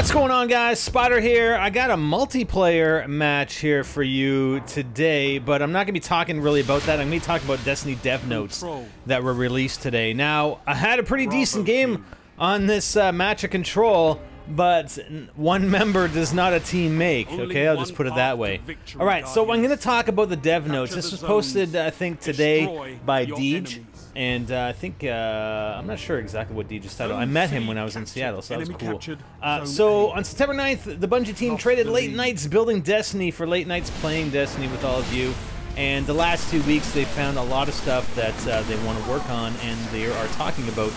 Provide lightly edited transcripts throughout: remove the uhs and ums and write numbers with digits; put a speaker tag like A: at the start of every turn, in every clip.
A: What's going on, guys? Spider here. I got a multiplayer match here for you today, but I'm not going to be talking really about that. I'm going to be talking about Destiny dev notes that were released today. Now, I had a pretty decent game on this match of Control, but one member does not a team make, okay? I'll just put it that way. Alright, so I'm going to talk about the dev notes. This was posted, I think, today by Deej. And I think, I'm not sure exactly what Deej's title. I met him when I was in Seattle, so that was cool. So on September 9th, the Bunge team traded late nights building Destiny for late nights playing Destiny with all of you. And the last 2 weeks, they found a lot of stuff that they want to work on, and they are talking about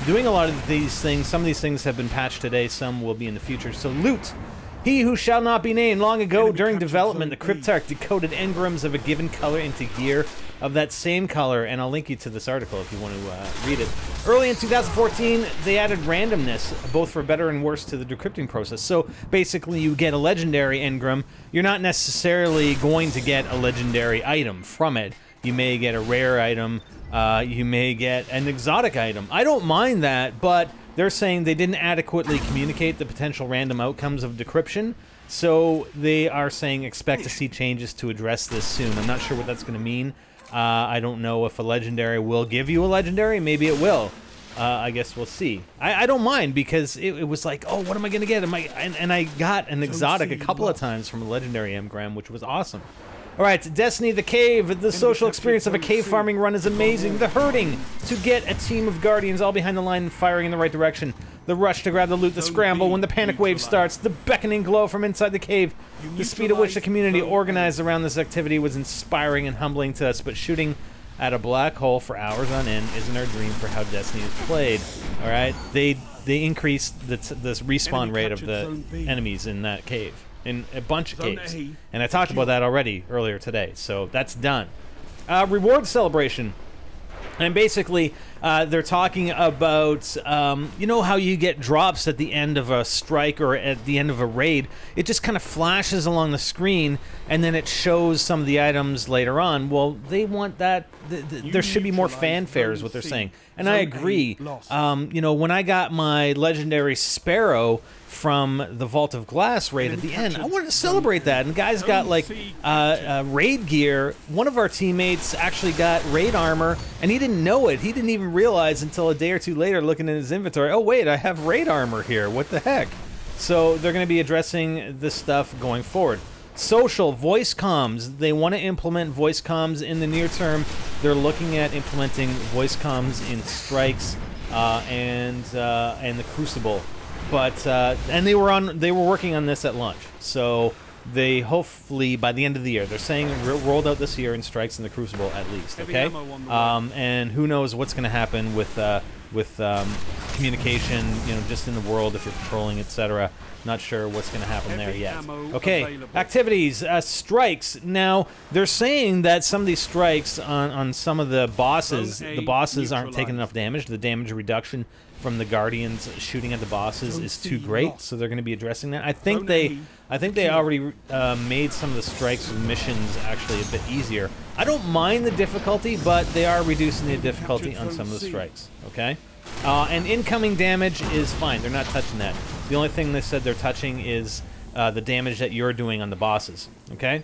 A: doing a lot of these things. Some of these things have been patched today, some will be in the future. So loot. He who shall not be named. Long ago, during development, the Cryptarch decoded engrams of a given color into gear of that same color, and I'll link you to this article if you want to read it. Early in 2014, they added randomness, both for better and worse, to the decrypting process. So basically, you get a legendary engram. You're not necessarily going to get a legendary item from it. You may get a rare item. You may get an exotic item. I don't mind that, but they're saying they didn't adequately communicate the potential random outcomes of decryption, so they are saying expect to see changes to address this soon. I'm not sure what that's going to mean. I don't know if a legendary will give you a legendary. Maybe it will. I guess we'll see. I don't mind, because it was like, oh, what am I going to get? And I got an exotic a couple of times from a legendary engram, which was awesome. Alright, Destiny the Cave. The social experience of a cave farming run is amazing. The herding to get a team of guardians all behind the line and firing in the right direction. The rush to grab the loot, the scramble when the panic wave starts. The beckoning glow from inside the cave. The speed at which the community organized around this activity was inspiring and humbling to us, but shooting at a black hole for hours on end isn't our dream for how Destiny is played. Alright, they increased this respawn rate of the enemies in that cave. In a bunch of caves. And I talked about that already earlier today, so that's done. Reward celebration. And basically, they're talking about, you know how you get drops at the end of a strike or at the end of a raid? It just kind of flashes along the screen, and then it shows some of the items later on. Well, they want that. There should be more fanfare, is what they're saying. And I agree. You know, when I got my legendary Sparrow from the Vault of Glass raid at the end, I wanted to celebrate that, and the guys got like raid gear. One of our teammates actually got raid armor, and he didn't know it. He didn't even realize until a day or two later, looking in his inventory, oh wait, I have raid armor here, what the heck? So they're going to be addressing this stuff going forward. Social, voice comms. They want to implement voice comms in the near term. They're looking at implementing voice comms in Strikes and the Crucible. But and they were working on this at launch, so they hopefully by the end of the year, they're saying rolled out this year in Strikes and the Crucible at least. Okay, and who knows what's going to happen with communication, you know, just in the world if you're patrolling, etc. Not sure what's going to happen there yet. Okay, activities, strikes. Now they're saying that some of these strikes on some of the bosses aren't taking enough damage. The damage reduction from the Guardians shooting at the bosses is too great, so they're going to be addressing that. I think they already made some of the strikes missions actually a bit easier. I don't mind the difficulty, but they are reducing the difficulty on some of the strikes. Okay, and incoming damage is fine. They're not touching that. The only thing they said they're touching is the damage that you're doing on the bosses. Okay.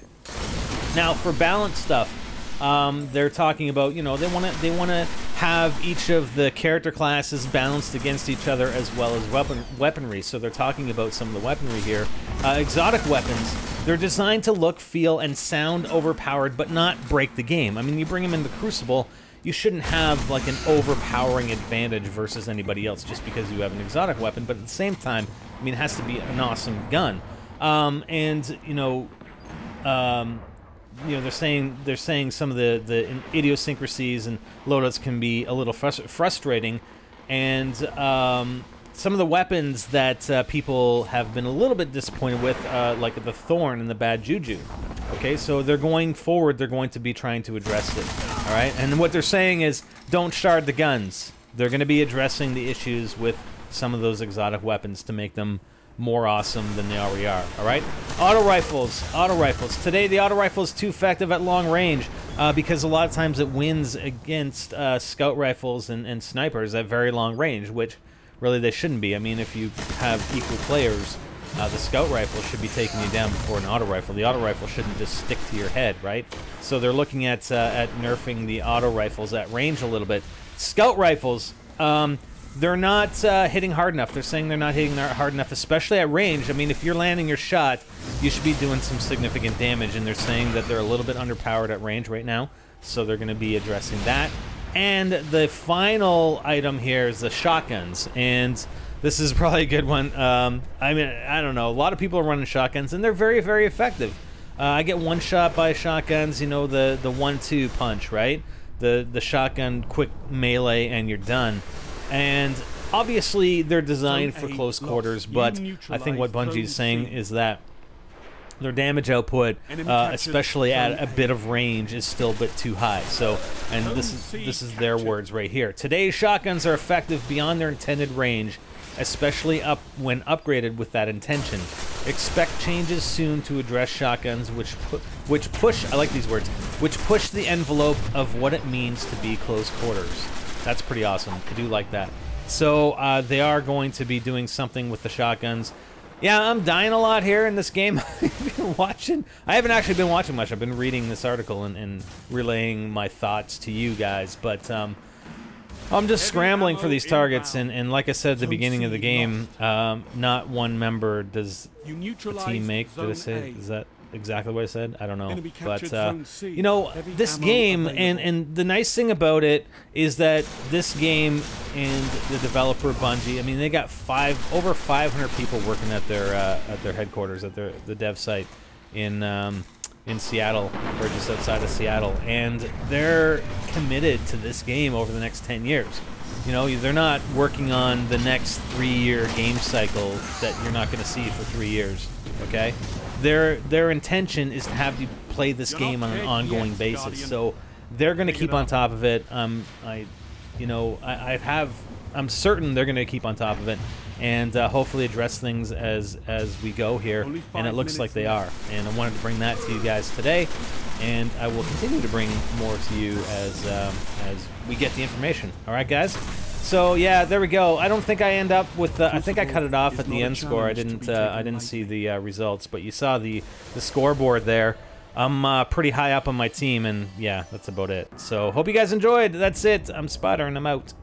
A: Now for balance stuff. They're talking about, you know, they want to have each of the character classes balanced against each other as well as weaponry. So they're talking about some of the weaponry here. Exotic weapons. They're designed to look, feel, and sound overpowered, but not break the game. I mean, you bring them in the Crucible, you shouldn't have like an overpowering advantage versus anybody else just because you have an exotic weapon. But at the same time, I mean, it has to be an awesome gun. And you know, they're saying some of the idiosyncrasies and loadouts can be a little frustrating, and some of the weapons that people have been a little bit disappointed with, like the Thorn and the Bad Juju. Okay, so they're going forward. They're going to be trying to address it. All right, and what they're saying is don't shard the guns. They're going to be addressing the issues with some of those exotic weapons to make them more awesome than they already are. Alright? Auto rifles. Today the auto rifle is too effective at long range because a lot of times it wins against scout rifles and snipers at very long range, which really they shouldn't be. I mean, if you have equal players, The scout rifle should be taking you down before an auto rifle. The auto rifle shouldn't just stick to your head, right? So they're looking at nerfing the auto rifles at range a little bit. Scout rifles, they're not hitting hard enough. They're saying they're not hitting hard enough, especially at range. I mean, if you're landing your shot, you should be doing some significant damage, and they're saying that they're a little bit underpowered at range right now, so they're going to be addressing that. And the final item here is the shotguns, and this is probably a good one. I mean, I don't know. A lot of people are running shotguns, and they're very, very effective. I get one shot by shotguns, you know, the 1-2 punch, right? The shotgun quick melee, and you're done. And obviously, they're designed for close quarters, but I think what Bungie is saying is that their damage output, especially at a bit of range, is still a bit too high. So, and this is their words right here. Today's shotguns are effective beyond their intended range, especially when upgraded with that intention. Expect changes soon to address shotguns, which push, I like these words, which push the envelope of what it means to be close quarters. That's pretty awesome. I do like that. So they are going to be doing something with the shotguns. Yeah, I'm dying a lot here in this game. I've been watching. I haven't actually been watching much. I've been reading this article and relaying my thoughts to you guys. But I'm just scrambling for these targets. And like I said at the beginning of the game, not one member does the team make. Did I say? Is that exactly what I said? I don't know. But, you know, this game, and the nice thing about it is that this game and the developer Bunge, I mean, they got over 500 people working at their headquarters, at the dev site in Seattle, or just outside of Seattle, and they're committed to this game over the next 10 years. You know, they're not working on the next 3-year game cycle that you're not going to see for 3 years, okay? Their intention is to have you play this game on an ongoing basis, so they're going to keep on top of it. I'm certain they're going to keep on top of it, and hopefully address things as we go here, and it looks like they are. And I wanted to bring that to you guys today, and I will continue to bring more to you as we get the information. All right, guys. So yeah, there we go. I don't think I end up with. I think I cut it off at the end score. I didn't see the results, but you saw the scoreboard there. I'm pretty high up on my team, and yeah, that's about it. So hope you guys enjoyed. That's it. I'm Spotter, and I'm out.